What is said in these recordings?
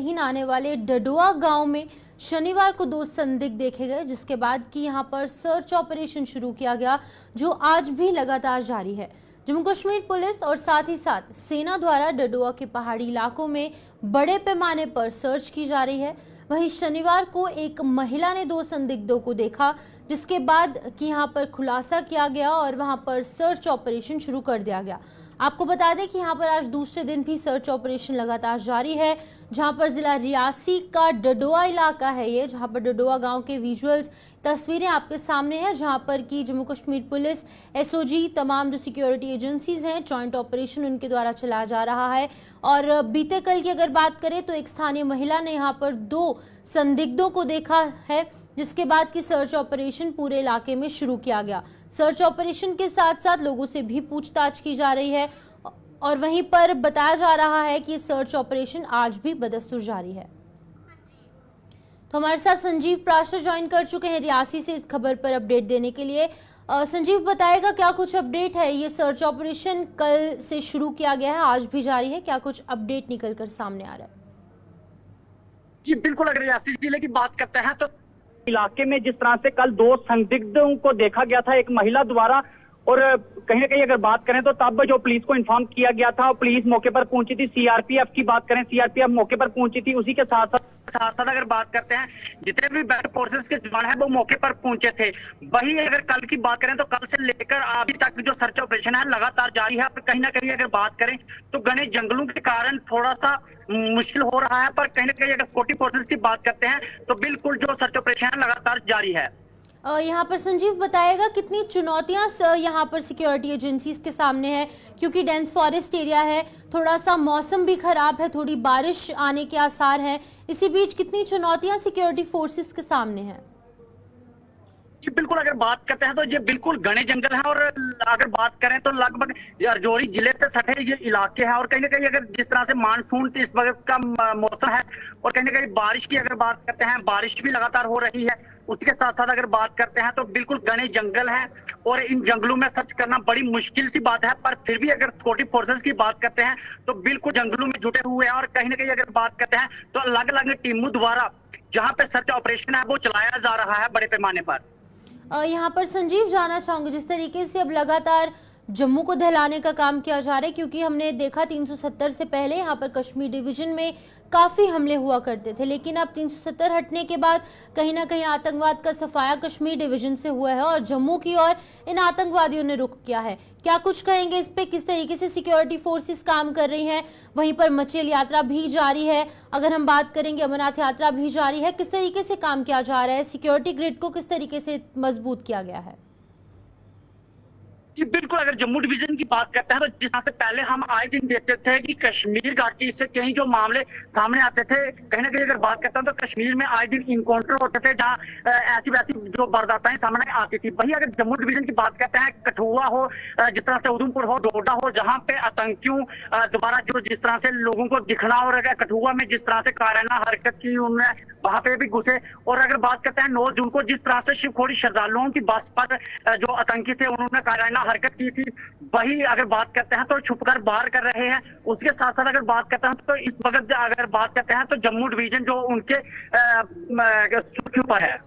अधीन आने वाले डडुआ गांव में शनिवार को 2 संदिग्ध देखे गए, जिसके बाद कि यहां पर सर्च ऑपरेशन शुरू किया गया, जो आज भी लगातार जारी है। जम्मू कश्मीर पुलिस और साथ ही साथ सेना द्वारा डडुआ के पहाड़ी इलाकों में बड़े पैमाने पर सर्च की जा रही है। वहीं शनिवार को एक महिला ने 2 संदिग्धों को देखा, जिसके बाद कि यहां पर खुलासा किया गया और वहां पर सर्च ऑपरेशन शुरू कर दिया गया। आपको बता दें कि यहां पर आज दूसरे दिन भी सर्च ऑपरेशन लगातार जारी है, जहां पर जिला रियासी का डडुआ इलाका है ये, जहां पर डडुआ गांव के विजुअल्स तस्वीरें आपके सामने हैं, जहां पर कि जम्मू कश्मीर पुलिस, एसओजी, तमाम जो सिक्योरिटी एजेंसीज हैं, जॉइंट ऑपरेशन उनके द्वारा चलाया जा रहा है। और बीते कल की अगर बात करें तो एक स्थानीय महिला ने यहाँ पर 2 संदिग्धों को देखा है, जिसके बाद की सर्च ऑपरेशन पूरे इलाके में शुरू किया गया। सर्च ऑपरेशन के साथ साथ लोगों से भी पूछताछ की जा रही है और वहीं पर बताया जा रहा है कि सर्च ऑपरेशन आज भी बदस्तूर जारी है। तो हमारे साथ संजीव प्राशर ज्वाइन कर चुके हैं रियासी से इस खबर पर अपडेट देने के लिए। संजीव, बताएगा क्या कुछ अपडेट है? ये सर्च ऑपरेशन कल से शुरू किया गया है, आज भी जारी है, क्या कुछ अपडेट निकल कर सामने आ रहा है? जी बिल्कुल, अगर रियासी जिले की बात करते हैं तो इलाके में जिस तरह से कल 2 संदिग्धों को देखा गया था एक महिला द्वारा, और कहीं ना कहीं अगर बात करें तो तब जो पुलिस को इन्फॉर्म किया गया था, पुलिस मौके पर पहुंची थी। सीआरपीएफ की बात करें, सीआरपीएफ मौके पर पहुंची थी। उसी के साथ साथ अगर बात करते हैं जितने भी बैक फोर्सेस के जवान हैं वो मौके पर पहुंचे थे। वही अगर कल की बात करें तो कल से लेकर अभी तक जो सर्च ऑपरेशन है लगातार जारी है। कहीं ना कहीं अगर बात करें तो घने जंगलों के कारण थोड़ा सा मुश्किल हो रहा है, पर कहीं ना कहीं अगर सिक्योरिटी फोर्सेस की बात करते हैं तो बिल्कुल जो सर्च ऑपरेशन है लगातार जारी है। यहाँ पर संजीव बताएगा कितनी चुनौतियां यहाँ पर सिक्योरिटी एजेंसीज के सामने है, क्योंकि डेंस फॉरेस्ट एरिया है, थोड़ा सा मौसम भी खराब है, थोड़ी बारिश आने के आसार हैं। इसी बीच कितनी चुनौतियां सिक्योरिटी फोर्सेस के सामने हैं? जी बिल्कुल, अगर बात करते हैं तो ये बिल्कुल घने जंगल है, और अगर बात करें तो लगभग राजौरी जिले से सटे ये इलाके हैं। और कहीं ना कहीं अगर जिस तरह से मानसून इस वक्त का मौसम है, और कहीं ना कहीं बारिश की अगर बात करते हैं, बारिश भी लगातार हो रही है। उसके साथ साथ अगर बात करते हैं तो बिल्कुल घने जंगल है, और इन जंगलों में सर्च करना बड़ी मुश्किल सी बात है। पर फिर भी अगर सिक्योरिटी फोर्सेस की बात करते हैं तो बिल्कुल जंगलों में जुटे हुए हैं, और कहीं ना कहीं अगर बात करते हैं तो अलग अलग टीमों द्वारा जहां पे सर्च ऑपरेशन है वो चलाया जा रहा है बड़े पैमाने पर। यहाँ पर संजीव जानना चाहूंगी, जिस तरीके से अब लगातार जम्मू को दहलाने का काम किया जा रहा है, क्योंकि हमने देखा 370 से पहले यहाँ पर कश्मीर डिवीजन में काफी हमले हुआ करते थे, लेकिन अब 370 हटने के बाद कहीं ना कहीं आतंकवाद का सफाया कश्मीर डिवीजन से हुआ है और जम्मू की ओर इन आतंकवादियों ने रुख किया है। क्या कुछ कहेंगे इस पे, किस तरीके से सिक्योरिटी फोर्सेस काम कर रही हैं? वहीं पर मचेल यात्रा भी जारी है, अगर हम बात करेंगे अमरनाथ यात्रा भी जारी है, किस तरीके से काम किया जा रहा है? सिक्योरिटी ग्रिड को किस तरीके से मजबूत किया गया है? जी बिल्कुल, अगर जम्मू डिवीजन की बात करते हैं तो जिस तरह से पहले हम आए दिन देखते थे कि कश्मीर घाटी से कहीं जो मामले सामने आते थे, कहीं ना कहीं अगर बात करते हैं तो कश्मीर में आए दिन इनकाउंटर होते थे, जहां ऐसी वैसी जो वारदातें सामने आती थी। वही अगर जम्मू डिवीजन की बात करते हैं, कठुआ हो, जिस तरह से उधमपुर हो, डोडा हो, जहां पे आतंकियों द्वारा जो जिस तरह से लोगों को दिखना, और कठुआ में जिस तरह से कायराना हरकत की उन्होंने, वहां पे भी घुसे। और अगर बात करते हैं 9 जून को जिस तरह से शिवखोड़ी श्रद्धालुओं की बस पर जो आतंकी थे उन्होंने कायराना हरकत की थी, वही अगर बात करते हैं तो छुपकर बाहर कर रहे हैं। उसके साथ साथ अगर बात करते हैं तो इस वक्त अगर बात करते हैं तो जम्मू डिवीजन जो उनके सुर्खियों पर है।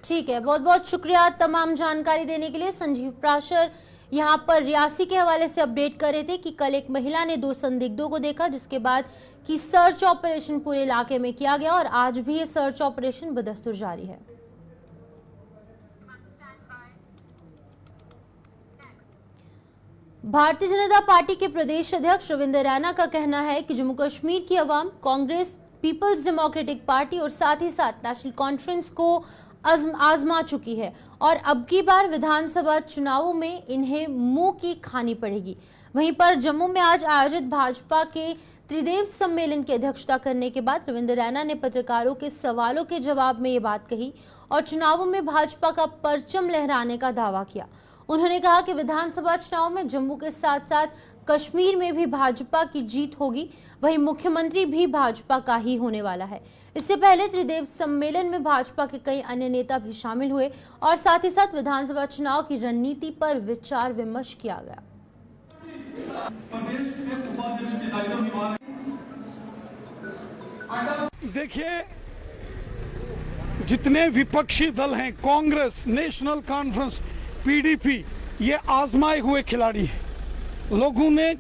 ठीक है, बहुत बहुत शुक्रिया तमाम जानकारी देने के लिए। संजीव प्राशर यहाँ पर रियासी के हवाले से अपडेट कर रहे थे कि कल एक महिला ने 2 संदिग्धों को देखा, जिसके बाद कि सर्च ऑपरेशन पूरे इलाके में किया गया और आज भी ये सर्च ऑपरेशन बदस्तूर जारी है। भारतीय जनता पार्टी के प्रदेश अध्यक्ष रविंद्र रैना का कहना है कि जम्मू कश्मीर की अवाम कांग्रेस, पीपल्स डेमोक्रेटिक पार्टी और साथ ही साथ नेशनल कॉन्फ्रेंस को आजमा चुकी है और अब की बार विधानसभा चुनावों में इन्हें मुंह की खानी पड़ेगी। वहीं पर जम्मू में आज आयोजित भाजपा के त्रिदेव सम्मेलन की अध्यक्षता करने के बाद रविंद्र रैना ने पत्रकारों के सवालों के जवाब में ये बात कही और चुनावों में भाजपा का परचम लहराने का दावा किया। उन्होंने कहा कि विधानसभा चुनाव में जम्मू के साथ साथ कश्मीर में भी भाजपा की जीत होगी, वहीं मुख्यमंत्री भी भाजपा का ही होने वाला है। इससे पहले त्रिदेव सम्मेलन में भाजपा के कई अन्य नेता भी शामिल हुए और साथ ही साथ विधानसभा चुनाव की रणनीति पर विचार विमर्श किया गया। देखिए, जितने विपक्षी दल हैं, कांग्रेस, नेशनल कॉन्फ्रेंस, पीडीपी, ये आजमाए हुए खिलाड़ी हैं। लोगों ने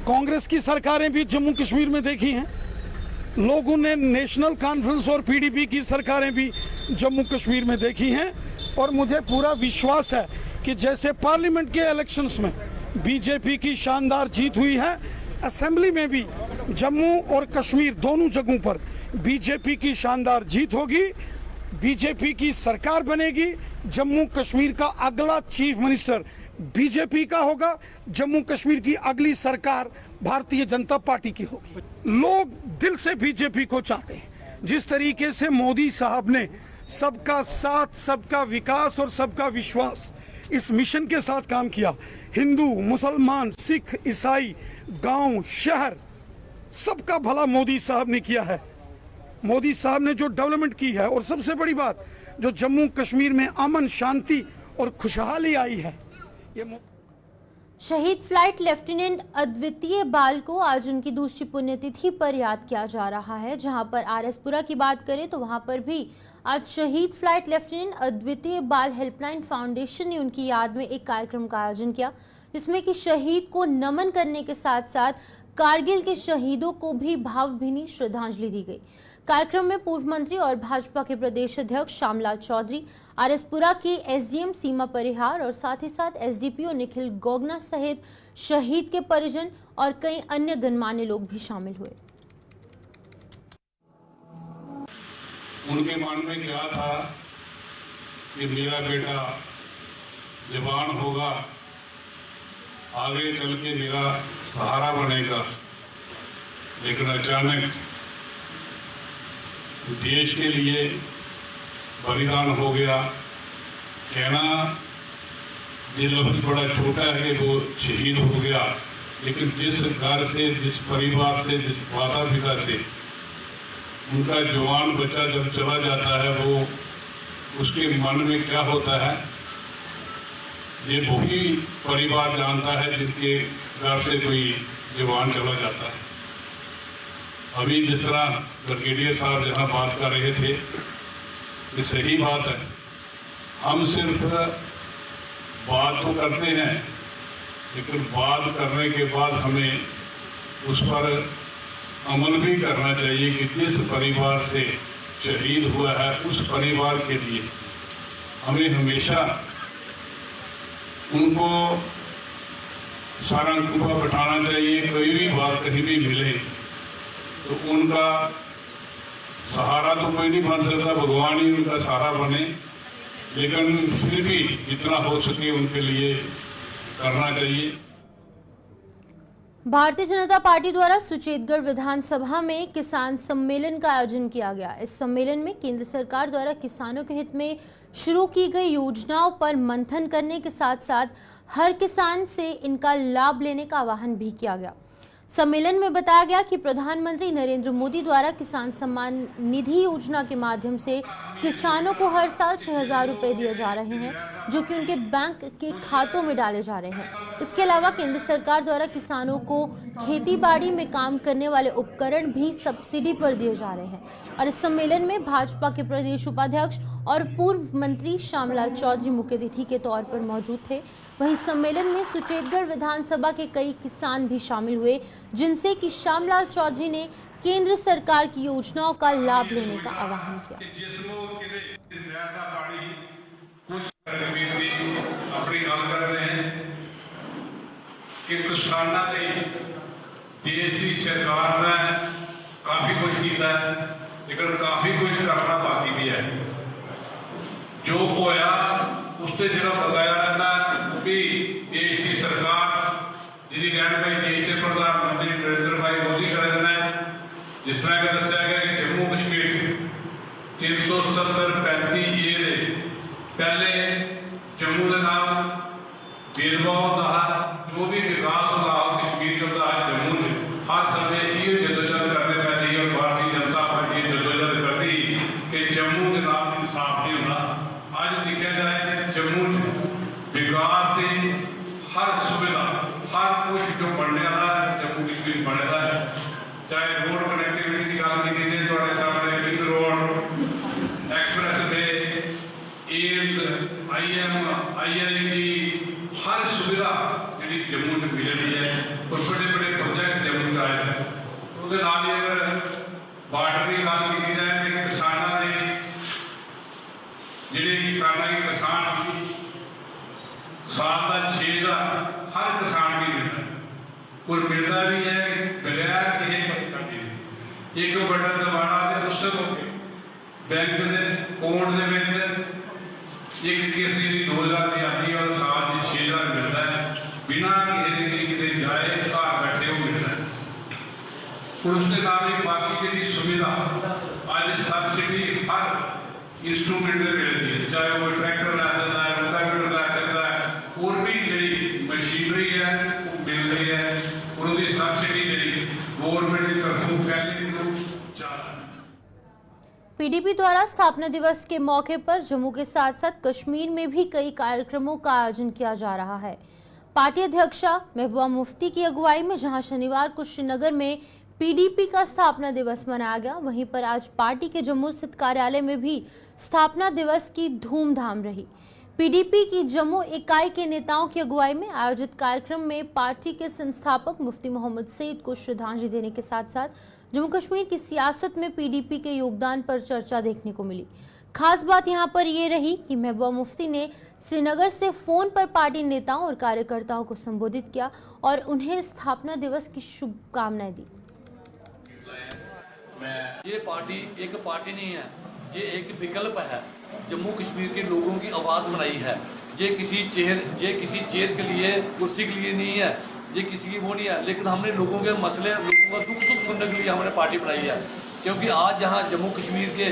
कांग्रेस की सरकारें भी जम्मू कश्मीर में देखी हैं, लोगों ने नेशनल कॉन्फ्रेंस और पीडीपी की सरकारें भी जम्मू कश्मीर में देखी हैं। और मुझे पूरा विश्वास है कि जैसे पार्लियामेंट के इलेक्शंस में बीजेपी की शानदार जीत हुई है, असेंबली में भी जम्मू और कश्मीर दोनों जगहों पर बीजेपी की शानदार जीत होगी, बीजेपी की सरकार बनेगी। जम्मू कश्मीर का अगला चीफ मिनिस्टर बीजेपी का होगा, जम्मू कश्मीर की अगली सरकार भारतीय जनता पार्टी की होगी। लोग दिल से बीजेपी को चाहते हैं। जिस तरीके से मोदी साहब ने सबका साथ, सबका विकास और सबका विश्वास इस मिशन के साथ काम किया, हिंदू, मुसलमान, सिख, ईसाई, गांव, शहर, सबका भला मोदी साहब ने किया है। मोदी साहब ने जो डेवलपमेंट की है, और सबसे बड़ी बात जो जम्मू कश्मीर में अमन, शांति और खुशहाली आई है, ये शहीद फ्लाइट लेफ्टिनेंट अद्वितीय बाल को आज उनकी दूसरी पुण्यतिथि पर याद किया जा रहा है। जहां पर आरएसपुरा की बात करें तो वहां पर भी आज शहीद फ्लाइट लेफ्टिनेंट अद्वितीय बाल हेल्पलाइन फाउंडेशन ने उनकी याद में एक कार्यक्रम का आयोजन किया, जिसमें कि शहीद को नमन करने के साथ साथ कारगिल के शहीदों को भी भावभीनी श्रद्धांजलि दी गई। कार्यक्रम में पूर्व मंत्री और भाजपा के प्रदेश अध्यक्ष श्यामलाल चौधरी, आरएसपुरा की एसडीएम सीमा परिहार और साथ ही साथ एसडीपीओ निखिल गोगना सहित शहीद के परिजन और कई अन्य गणमान्य लोग भी शामिल हुए। उनके मन में क्या था कि मेरा बेटा जवान होगा, आगे चल के मेरा सहारा बनेगा, लेकिन अचानक देश के लिए बलिदान हो गया। कहना ये लफ्ज बड़ा छोटा है कि वो शहीद हो गया, लेकिन जिस घर से, जिस परिवार से, जिस माता पिता से उनका जवान बच्चा जब चला जाता है, वो उसके मन में क्या होता है ये वही परिवार जानता है जिनके घर से कोई जवान चला जाता है। अभी जिस तरह ब्रिगेडियर साहब जहां बात कर रहे थे, ये सही बात है। हम सिर्फ बात तो करते हैं, लेकिन बात करने के बाद हमें उस पर अमल भी करना चाहिए कि जिस परिवार से शहीद हुआ है, उस परिवार के लिए हमें हमेशा उनको सारंगपुरा बैठाना चाहिए। कोई भी बात कहीं भी मिले तो उनका सहारा तो कोई नहीं बन सकता, भगवान ही उनका सहारा बने, लेकिन फिर भी जितना हो सके उनके लिए करना चाहिए। भारतीय जनता पार्टी द्वारा सुचेतगढ़ विधानसभा में किसान सम्मेलन का आयोजन किया गया। इस सम्मेलन में केंद्र सरकार द्वारा किसानों के हित में शुरू की गई योजनाओं पर मंथन करने के साथ साथ हर किसान से इनका लाभ लेने का आह्वान भी किया गया। सम्मेलन में बताया गया कि प्रधानमंत्री नरेंद्र मोदी द्वारा किसान सम्मान निधि योजना के माध्यम से किसानों को हर साल 6,000 रुपए दिए जा रहे हैं, जो कि उनके बैंक के खातों में डाले जा रहे हैं। इसके अलावा केंद्र सरकार द्वारा किसानों को खेती बाड़ी में काम करने वाले उपकरण भी सब्सिडी पर दिए जा रहे हैं। और इस सम्मेलन में भाजपा के प्रदेश उपाध्यक्ष और पूर्व मंत्री श्यामलाल चौधरी मुख्य अतिथि के तौर पर मौजूद थे। वहीं सम्मेलन में सुचेतगढ़ विधानसभा के कई किसान भी शामिल हुए, जिनसे कि श्यामलाल चौधरी ने केंद्र सरकार की योजनाओं का लाभ लेने का आह्वान किया। देश की सरकार ने काफी कुछ किया है, लेकिन काफी कुछ करना बाकी भी है। जो होया उससे जरा बताया रहता है कि देश की सरकार जिन्हें कहने भाई देश के प्रधानमंत्री नरेंद्र भाई मोदी खड़े हैं। जिस तरह का दस्या गया कि जम्मू कश्मीर 370-35 ए पहले जम्मू के नाम भेदभाव होता है, जो भी विकास होता है कश्मीर होता है जम्मू में हर समय ये जदोजहद करने पैती है। और भारतीय जनता पार्टी जदोजहद करती कि जम्मू के नाम इंसाफ नहीं होना। आज देखा जाए जम्मू विकास की हर सुविधा, हर कुछ जो बनने वाला है जम्मू कश्मीर बनेगा है। चाहे रोड कनेक्टिविटी की गल की बार्डर की गल की जाए तो किसानों ने जिहड़े किसान साल का 6,000 हर किसान भी मिलता और मिलता भी है बगैर किसी परेशानी एक बड़ा दबाना तो उस बैंक के अकाउंट के एक किसी की 2,000 की आती है और साल में 6,000 मिलता है बिना किसी कितने जाए घर बैठे हो मिलता है और उसके नाल बाकी जी सुविधा अज सबसिडी हर इंस्ट्रूमेंट में मिलती है चाहे वो ट्रैक्टर ला सकता है रोटावेटर ला सकता है और भी जी मशीनरी है वो मिल रही है और उसकी सबसिडी जी गवर्नमेंट की तरफों पहले चल पीडीपी द्वारा स्थापना दिवस के मौके पर जम्मू के साथ साथ कश्मीर में भी कई कार्यक्रमों का आयोजन किया जा रहा है। पार्टी अध्यक्षा महबूबा मुफ्ती की अगुवाई में जहां शनिवार को श्रीनगर में पीडीपी का स्थापना दिवस मनाया गया, वहीं पर आज पार्टी के जम्मू स्थित कार्यालय में भी स्थापना दिवस की धूमधाम रही। पीडीपी की जम्मू इकाई के नेताओं की अगुवाई में आयोजित कार्यक्रम में पार्टी के संस्थापक मुफ्ती मोहम्मद सईद को श्रद्धांजलि देने के साथ साथ जम्मू कश्मीर की सियासत में पीडीपी के योगदान पर चर्चा देखने को मिली। खास बात यहां पर यह रही कि महबूबा मुफ्ती ने श्रीनगर से फोन पर पार्टी नेताओं और कार्यकर्ताओं को संबोधित किया और उन्हें स्थापना दिवस की शुभकामनाएं दी। ये पार्टी एक पार्टी नहीं है, ये एक विकल्प है। जम्मू कश्मीर के लोगों की आवाज़ बनाई है। ये किसी चेयर के लिए, कुर्सी के लिए नहीं है, ये किसी की वो नहीं है, लेकिन हमने लोगों के मसले, लोगों का दुख सुख सुनने के लिए हमने पार्टी बनाई है। क्योंकि आज यहाँ जम्मू कश्मीर के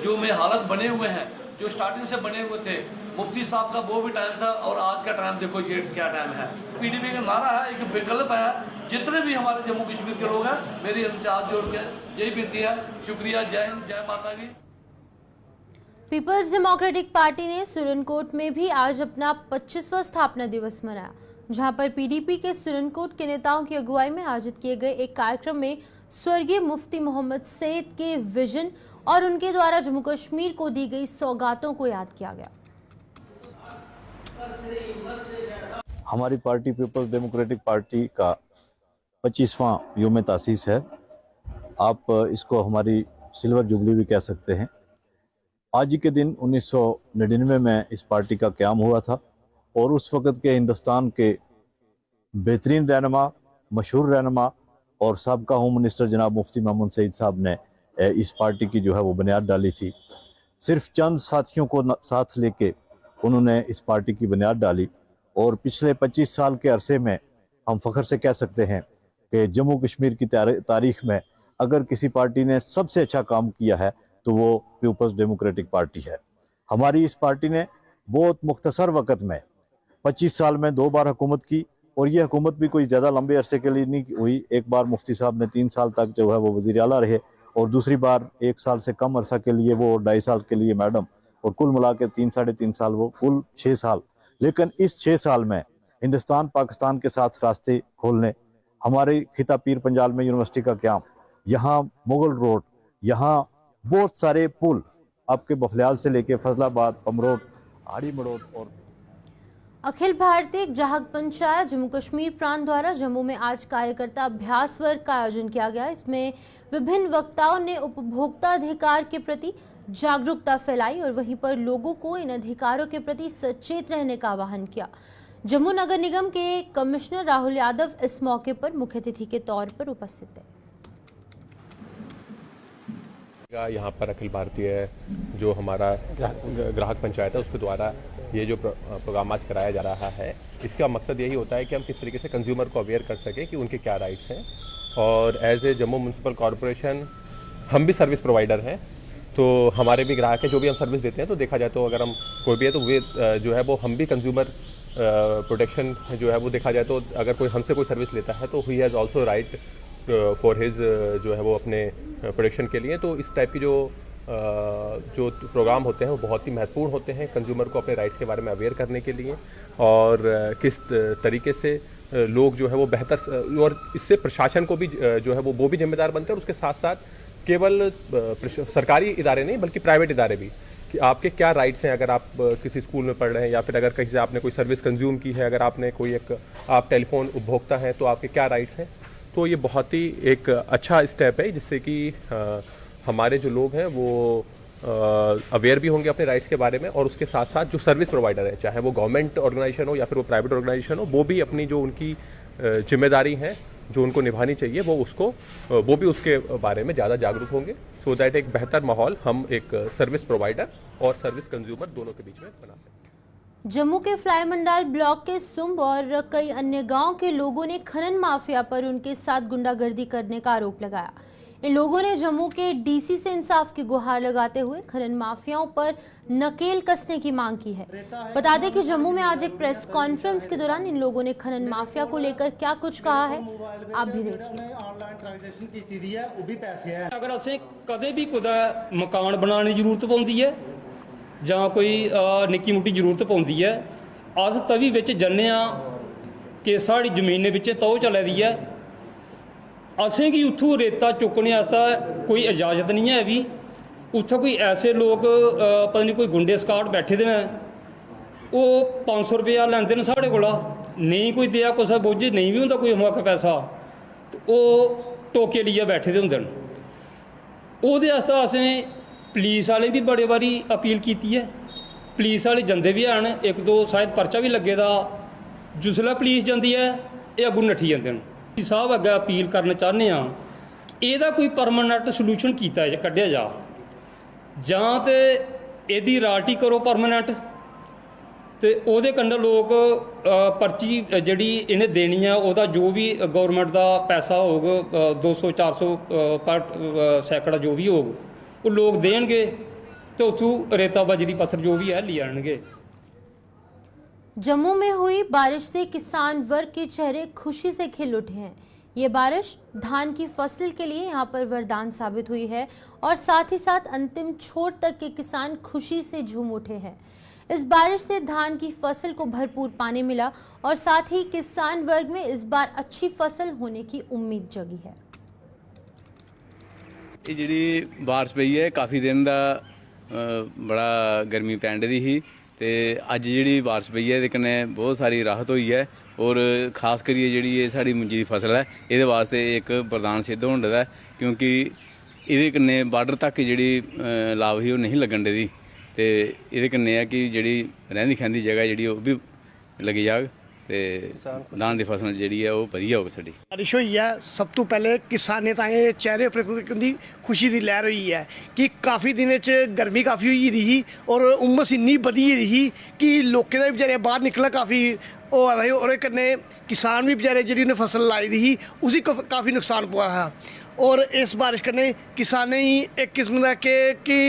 जो में हालत बने हुए हैं, जो स्टार्टिंग से बने हुए थे, मुफ्ती साहब का वो भी टाइम था और आज का टाइम देखो ये क्या टाइम है। पीडीपी का नारा है, एक विकल्प है। जितने भी हमारे जम्मू कश्मीर के लोग हैं, मेरी हाथ जोड़ के यही विनती है। शुक्रिया, जय हिंद, जय माता दी। पीपल्स डेमोक्रेटिक पार्टी ने सुरनकोट में भी आज अपना 25वां स्थापना दिवस मनाया, जहां पर पीडीपी के सुरनकोट के नेताओं की अगुवाई में आयोजित किए गए एक कार्यक्रम में स्वर्गीय मुफ्ती मोहम्मद सईद के विजन और उनके द्वारा जम्मू कश्मीर को दी गई सौगातों को याद किया गया। हमारी पार्टी पीपल्स डेमोक्रेटिक पार्टी का 25वां योम तासीस है। आप इसको हमारी सिल्वर जुबली भी कह सकते हैं। आज ही के दिन 1999 में इस पार्टी का क़याम हुआ था और उस वक़्त के हिंदुस्तान के बेहतरीन रहनुमा, मशहूर रहनुमा और साबका होम मिनिस्टर जनाब मुफ्ती मोहम्मद सईद साहब ने इस पार्टी की जो है वो बुनियाद डाली थी। सिर्फ चंद साथियों को साथ लेके उन्होंने इस पार्टी की बुनियाद डाली और पिछले 25 साल के अरसे में हम फ़ख्र से कह सकते हैं कि जम्मू कश्मीर की तारीख़ में अगर किसी पार्टी ने सबसे अच्छा काम किया है तो वो पीपल्स डेमोक्रेटिक पार्टी है। हमारी इस पार्टी ने बहुत मुख्तसर वक़्त में 25 साल में 2 बार हुकूमत की और ये हुकूमत भी कोई ज़्यादा लंबे अरसे के लिए नहीं हुई। एक बार मुफ्ती साहब ने 3 साल तक जो है वो वज़ीर आला रहे और दूसरी बार 1 साल से कम अरसा के लिए वो 2.5 साल के लिए मैडम, और कुल मिला के 3 साढ़े 3 साल, वो कुल 6 साल। लेकिन इस 6 साल में हिंदुस्तान पाकिस्तान के साथ रास्ते खोलने, हमारे खिता पीर पंजाल में यूनिवर्सिटी का क़याम, यहाँ मुगल रोड, यहाँ बहुत सारे पुल आपके बफलियाल से लेके फजलाबाद, पमरोट, आड़ी मड़ोट और अखिल भारतीय ग्राहक पंचायत जम्मू कश्मीर प्रांत द्वारा जम्मू में आज कार्यकर्ता अभ्यास वर्ग का आयोजन किया गया। इसमें विभिन्न वक्ताओं ने उपभोक्ता अधिकार के प्रति जागरूकता फैलाई और वहीं पर लोगों को इन अधिकारों के प्रति सचेत रहने का आह्वान किया। जम्मू नगर निगम के कमिश्नर राहुल यादव इस मौके पर मुख्य अतिथि के तौर पर उपस्थित थे। यहाँ पर अखिल भारतीय जो हमारा ग्राहक पंचायत है उसके द्वारा ये जो प्रोग्राम आज कराया जा रहा है, इसका मकसद यही होता है कि हम किस तरीके से कंज्यूमर को अवेयर कर सकें कि उनके क्या राइट्स हैं। और as a Jammu municipal corporation हम भी सर्विस प्रोवाइडर हैं, तो हमारे भी ग्राहक हैं जो भी हम सर्विस देते हैं। तो देखा जाए तो अगर हम कोई भी है तो वे जो है वो हम भी कंज्यूमर प्रोटेक्शन जो है वो देखा जाए तो अगर कोई हमसे कोई सर्विस लेता है तो he has also right for his जो है वो अपने प्रोटेक्शन के लिए। तो इस टाइप की जो प्रोग्राम होते हैं वो बहुत ही महत्वपूर्ण होते हैं कंज्यूमर को अपने राइट्स के बारे में अवेयर करने के लिए और किस तरीके से लोग जो है वो बेहतर, और इससे प्रशासन को भी जो है वो भी जिम्मेदार बनते हैं। और उसके साथ साथ केवल सरकारी इदारे नहीं बल्कि प्राइवेट इदारे भी, कि आपके क्या राइट्स हैं। अगर आप किसी स्कूल में पढ़ रहे हैं या फिर अगर कहीं से आपने कोई सर्विस कंज्यूम की है, अगर आपने कोई आप टेलीफोन उपभोक्ता हैं तो आपके क्या राइट्स हैं। तो ये बहुत ही एक अच्छा स्टेप है, जिससे कि हमारे जो लोग हैं वो अवेयर भी होंगे अपने राइट्स के बारे में, और उसके साथ साथ जो सर्विस प्रोवाइडर है, चाहे वो गवर्नमेंट ऑर्गेनाइजेशन हो या फिर वो प्राइवेट ऑर्गेनाइजेशन हो, वो भी अपनी जो उनकी जिम्मेदारी है जो उनको निभानी चाहिए वो भी उसके बारे में ज़्यादा जागरूक होंगे, सो दैट एक बेहतर माहौल हम एक सर्विस प्रोवाइडर और सर्विस कंज्यूमर दोनों के बीच में बना सकते हैं। जम्मू के फ्लाई मंडाल ब्लॉक के सुंब और कई अन्य गांव के लोगों ने खनन माफिया पर उनके साथ गुंडागर्दी करने का आरोप लगाया। इन लोगों ने जम्मू के डीसी से इंसाफ की गुहार लगाते हुए खनन माफियाओं पर नकेल कसने की मांग की है। बता दें कि जम्मू में आज एक प्रेस कॉन्फ्रेंस के दौरान इन लोगों ने खनन माफिया को लेकर क्या कुछ कहा है, आप भी देखिए। अगर असें कदे भी कुदै मकान बनाने की जरूरत पौंदी है जां कोई निक्की मुट्टी जरूरत पौंदी है, अस तवी बिच जन्ने आ कि साड़ी जमीनें बिच तौ चला दी है। असें गी उत्थों रेता चुक्कने आस्तै कोई इजाजत नहीं है भी। उत्थै कोई ऐसे लोग पता नहीं कोई गुंडे स्काट बैठे दे न, ओह् 500 रुपया लैंदे न साढ़े कोला, नहीं कोई देआ कुसै बोझे नहीं भी होंदा कोई मौका पैसा, ते ओह् टोके लेइयै बैठे दे होंदे न। ओह्दे आस्तै असें पुलिस आह्लें बी बड़े बारी अपील कीती है, पुलिस आह्ले जंदे बी हैन, इक दो शायद पर्चा भी लग्गे दा। जिसलै पुलिस जंदी है एह् अग्गों नट्ठी जंदे न। साहब अग्गें अपील करना चाहने आं, एह्दा कोई परमानेंट सलूशन कीता कड्ढेआ जा, जां ते एह्दी राल्टी करो परमानेंट, ते ओह्दे कन्नै लोक पर्ची जेह्ड़ी इ'नें देनी है ओह्दा जो भी गौरमेंट दा पैसा होग 200-400 पर सैकड़ा जो भी होग वो लोग देणगे, ते उत्थूं रेता बजरी पत्थर जो भी है ले आनगे। जम्मू में हुई बारिश से किसान वर्ग के चेहरे खुशी से खिल उठे हैं। ये बारिश धान की फसल के लिए यहाँ पर वरदान साबित हुई है और साथ ही साथ अंतिम छोर तक के किसान खुशी से झूम उठे हैं। इस बारिश से धान की फसल को भरपूर पानी मिला और साथ ही किसान वर्ग में इस बार अच्छी फसल होने की उम्मीद जगी है। ਇਹ ਜਿਹੜੀ ਬਾਰਿਸ਼ ਪਈ ਹੈ ਕਾਫੀ ਦਿਨ ਦਾ ਬੜਾ ਗਰਮੀ ਪੈਣ ਦੀ ਸੀ, ਤੇ ਅੱਜ ਜਿਹੜੀ ਬਾਰਿਸ਼ ਪਈ ਹੈ ਇਹਦੇ ਕਨੇ ਬਹੁਤ ਸਾਰੀ ਰਾਹਤ ਹੋਈ ਹੈ, ਔਰ ਖਾਸ ਕਰੀਏ ਜਿਹੜੀ ਇਹ ਸਾਡੀ ਮੁੰਜੀ ਦੀ ਫਸਲ ਹੈ ਇਹਦੇ ਵਾਸਤੇ ਇੱਕ ਵਰਦਾਨ ਸਿੱਧ ਹੋਣ ਦਾ, ਕਿਉਂਕਿ ਇਹਦੇ ਕਨੇ ਬਾਰਡਰ ਤੱਕ ਜਿਹੜੀ ਲਾਭ ਸੀ ਉਹ ਨਹੀਂ ਲੱਗਣ ਦੀ, ਤੇ ਇਹਦੇ ਕਨੇ ਹੈ ਕਿ ਜਿਹੜੀ ਰਹਿੰਦੀ ਖੈਂਦੀ ਜਗ੍ਹਾ ਜਿਹੜੀ ਉਹ ਵੀ ਲੱਗੀ ਜਾਗ, ਤੇ धान की फसल जी है वो वधिया हो साड़ी। बारिश हुई है, सब तो पहले किसाने ताएं चेहरे पर खुशी की लहर हुई है कि काफ़ी दिन गर्मी काफ़ी हुई रही और उमस इन्नी बधी रही कि लोगों के बेचारे बाहर निकला काफ़ी होआ रही, और कन्नै किसान भी बेचारे जी उन्हें फसल लाई दी उसी काफ़ी नुकसान पुआ है। और इस बारिश कन्नै किसानें ही एक किस्म का कि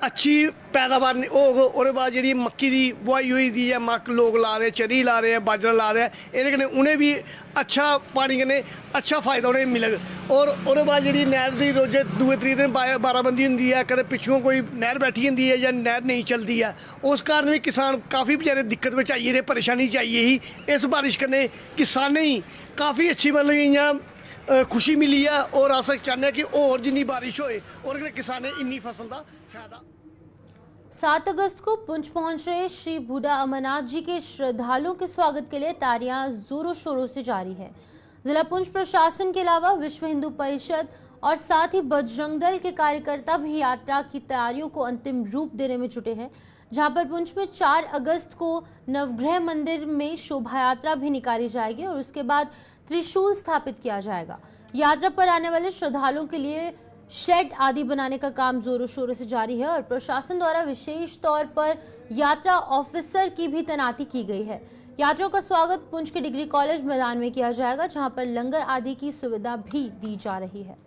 अच्छी पैदावार होग, और बाद जी मक्की की बुआई हुई दी है, मक्क लोग ला रहे, चरी ला रहे हैं, बाजरा ला रहे हैं, ये कन्नै उन्हें भी अच्छा पानी कन्नै अच्छा फायदा उन्हें मिलग। और उसके बाद जी नहर की रोजे दूए त्रीए दिन बाराबंदी होंगी है, कदे पिछों कोई नहर बैठी होंगी है या नहर नहीं चलती है, उस कारण भी किसान काफ़ी बेचारे दिक्कत में आई रहे, परेशानी चाहिए ही। इस बारिश कन्नै किसानें ही काफ़ी अच्छी मतलब इ'यां खुशी मिली है, और अस चाहते हैं कि और जिन्नी बारिश होए और किसानें इन्नी फसल का फायदा। 7 अगस्त को पुंछ पहुंच रहे श्री बूढ़ा अमरनाथ जी के श्रद्धालुओं के स्वागत के लिए तैयारियां जोरों शोरों से जारी है। जिला पुंछ प्रशासन के अलावा विश्व हिंदू परिषद और साथ ही बजरंग दल के कार्यकर्ता भी यात्रा की तैयारियों को अंतिम रूप देने में जुटे हैं, जहां पर पुंछ में 4 अगस्त को नवग्रह मंदिर में शोभा यात्रा भी निकाली जाएगी और उसके बाद त्रिशूल स्थापित किया जाएगा। यात्रा पर आने वाले श्रद्धालुओं के लिए शेड आदि बनाने का काम जोरों शोरों से जारी है और प्रशासन द्वारा विशेष तौर पर यात्रा ऑफिसर की भी तैनाती की गई है। यात्रियों का स्वागत पुंछ के डिग्री कॉलेज मैदान में किया जाएगा, जहां पर लंगर आदि की सुविधा भी दी जा रही है।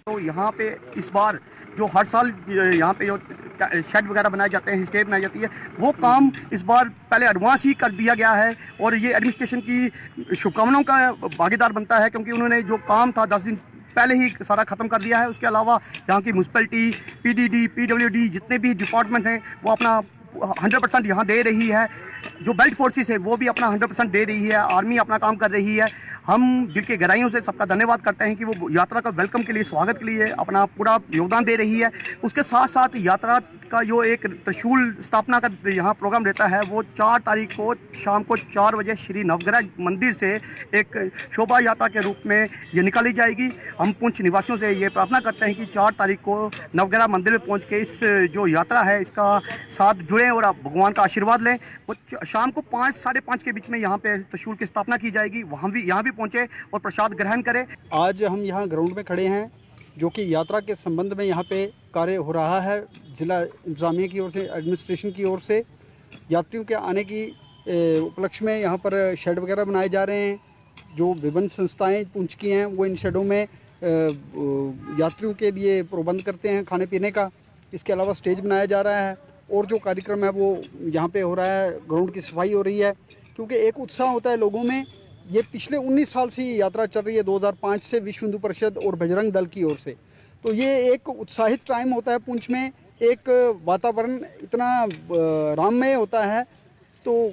तो यहाँ पे इस बार जो हर साल यहाँ पे जो शेड वगैरह बनाए जाते हैं, स्टे बनाई जाती है, वो काम इस बार पहले एडवांस ही कर दिया गया है और ये एडमिनिस्ट्रेशन की शुभकामनाओं का भागीदार बनता है, क्योंकि उन्होंने जो काम था 10 दिन पहले ही सारा ख़त्म कर दिया है। उसके अलावा यहाँ की म्यूनसिपैलिटी, पीडीडी, पीडब्ल्यूडी जितने भी डिपार्टमेंट्स हैं वो अपना 100% यहाँ दे रही है। जो बेल्ट फोर्सेस है वो भी अपना 100% दे रही है। आर्मी अपना काम कर रही है। हम दिल के गहराइयों से सबका धन्यवाद करते हैं कि वो यात्रा का वेलकम के लिए, स्वागत के लिए अपना पूरा योगदान दे रही है। उसके साथ साथ यात्रा का जो एक त्रिशूल स्थापना का यहाँ प्रोग्राम रहता है, वो 4 तारीख को शाम को 4 बजे श्री नवग्रह मंदिर से एक शोभा यात्रा के रूप में ये निकाली जाएगी। हम पुंछ निवासियों से ये प्रार्थना करते हैं कि 4 तारीख को नवग्रह मंदिर में पहुँच के इस जो यात्रा है इसका साथ जुड़ें और आप भगवान का आशीर्वाद लें। वो शाम को 5 साढ़े 5 के बीच में यहाँ पे त्रिशूल की स्थापना की जाएगी, यहाँ भी पहुँचे और प्रसाद ग्रहण करें। आज हम यहाँ ग्राउंड में खड़े हैं, जो कि यात्रा के संबंध में यहाँ पे कार्य हो रहा है। जिला इंतजामिया की ओर से, एडमिनिस्ट्रेशन की ओर से यात्रियों के आने की उपलक्ष्य में यहाँ पर शेड वगैरह बनाए जा रहे हैं। जो विभिन्न संस्थाएं पुंछ की हैं वो इन शेडों में यात्रियों के लिए प्रबंध करते हैं खाने पीने का। इसके अलावा स्टेज बनाया जा रहा है और जो कार्यक्रम है वो यहाँ पे हो रहा है। ग्राउंड की सफाई हो रही है, क्योंकि एक उत्साह होता है लोगों में। ये पिछले 19 साल से ये यात्रा चल रही है, 2005 से विश्व हिंदू परिषद और बजरंग दल की ओर से। तो ये एक उत्साहित टाइम होता है पुंछ में, एक वातावरण इतना राममय होता है। तो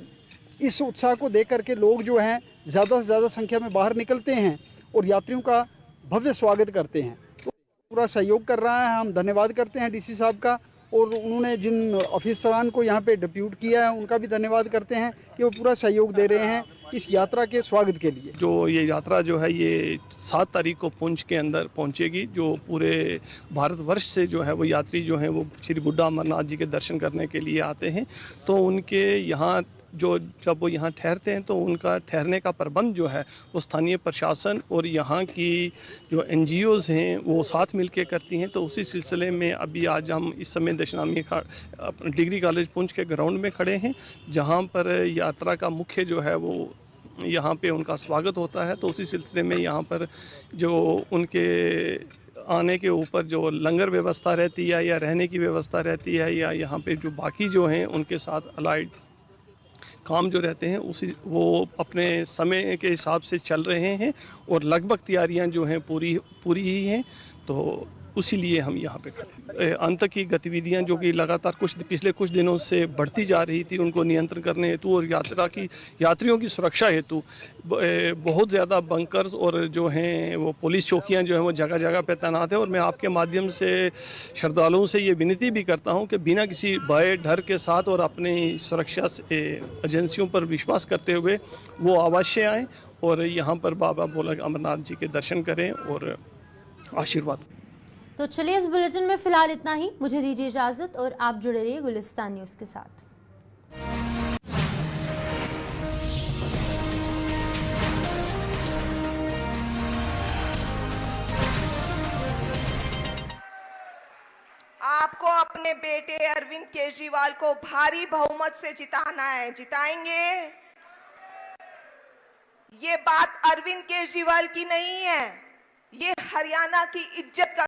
इस उत्साह को देख करके लोग जो हैं ज़्यादा से ज़्यादा संख्या में बाहर निकलते हैं और यात्रियों का भव्य स्वागत करते हैं। तो पूरा सहयोग कर रहा है। हम धन्यवाद करते हैं डीसी साहब का, और उन्होंने जिन ऑफिसरान को यहाँ पे डिप्यूट किया है उनका भी धन्यवाद करते हैं कि वो पूरा सहयोग दे रहे हैं इस यात्रा के स्वागत के लिए। जो ये यात्रा जो है ये 7 तारीख को पुंछ के अंदर पहुंचेगी। जो पूरे भारतवर्ष से जो है वो यात्री जो हैं वो श्री बुड्ढा अमरनाथ जी के दर्शन करने के लिए आते हैं। तो उनके यहाँ जब वो यहाँ ठहरते हैं तो उनका ठहरने का प्रबंध जो है वो स्थानीय प्रशासन और यहाँ की जो NGOs हैं वो साथ मिलके करती हैं। तो उसी सिलसिले में अभी आज हम इस समय दशनामी डिग्री कॉलेज पुंछ के ग्राउंड में खड़े हैं, जहाँ पर यात्रा का मुख्य जो है वो यहाँ पे उनका स्वागत होता है। तो उसी सिलसिले में यहाँ पर जो उनके आने के ऊपर जो लंगर व्यवस्था रहती है या रहने की व्यवस्था रहती है, या यहाँ पे जो बाकी जो हैं उनके साथ अलाइड काम जो रहते हैं वो अपने समय के हिसाब से चल रहे हैं और लगभग तैयारियां जो हैं पूरी ही हैं। तो उसी लिए हम यहाँ पे खड़े। अंत की गतिविधियां जो कि लगातार पिछले कुछ दिनों से बढ़ती जा रही थी, उनको नियंत्रण करने हेतु और यात्रियों की सुरक्षा हेतु बहुत ज़्यादा बंकर्स और जो हैं वो पुलिस चौकियां जो हैं वो जगह जगह पे तैनात है। और मैं आपके माध्यम से श्रद्धालुओं से ये विनती भी करता हूँ कि बिना किसी भय डर के साथ और अपनी सुरक्षा एजेंसियों पर विश्वास करते हुए वो अवश्य आएँ और यहाँ पर बाबा भोला अमरनाथ जी के दर्शन करें और आशीर्वाद। तो चलिए इस बुलेटिन में फिलहाल इतना ही। मुझे दीजिए इजाजत और आप जुड़े रहिए गुलिस्तान न्यूज़ के साथ। आपको अपने बेटे अरविंद केजरीवाल को भारी बहुमत से जिताना है। जिताएंगे? ये बात अरविंद केजरीवाल की नहीं है, ये हरियाणा की इज्जत का